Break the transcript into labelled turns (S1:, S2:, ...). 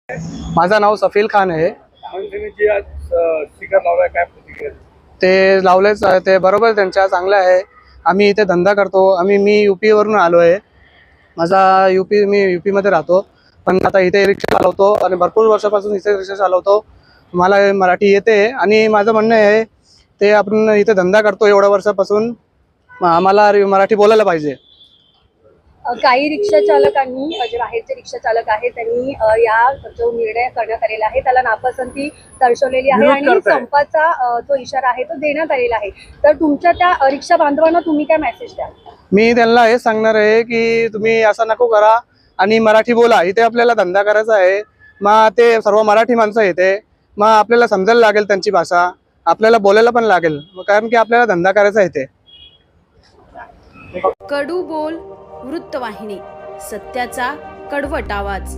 S1: माझं नाव सफील खान आहे।
S2: जी आज स्टिकर लावलाय, काय प्रतिक्रिया?
S1: ते लावलेच आहे, ते बरोबर त्यांच्या चांगलं आहे। आम्ही इथे धंदा करतो, मी यूपी वरून आलो आहे। मी यूपी मध्ये राहतो, पण आता इथे रिक्षा चालवतो आणि भरपूर वर्षापासून इथे रिक्षा चालवतो। मला मराठी येते आणि माझं म्हणणं आहे ते आपण इथे धंदा करतो एवढ्या वर्षापासून, आम्हाला मराठी बोलायला पाहिजे।
S3: काही रिक्षा चालकांनी जे बाहेरचे रिक्षा चालक आहेत त्यांनी या जो निर्णय करण्यात आलेला आहे त्याला नापसंती दर्शवलेली आहे आणि संपाचा जो इशारा आहे तो देण्यात आलेला आहे। तर तुमच्या त्या रिक्षा बांधवांना तुम्ही काय मेसेज द्याल?
S1: मी त्यांना हे सांगणार आहे की तुम्ही असं नको करा आणि मराठी बोला। इथे आपल्याला धंदा करायचा आहे, मग ते सर्व मराठी माणसं येते, मग आपल्याला समजायला लागेल त्यांची भाषा, आपल्याला बोलायला पण लागेल, कारण की आपल्याला धंदा करायचा आहे इथे।
S4: कडू बोल वृत्तवाहिनी, सत्याचा कडवट आवाज।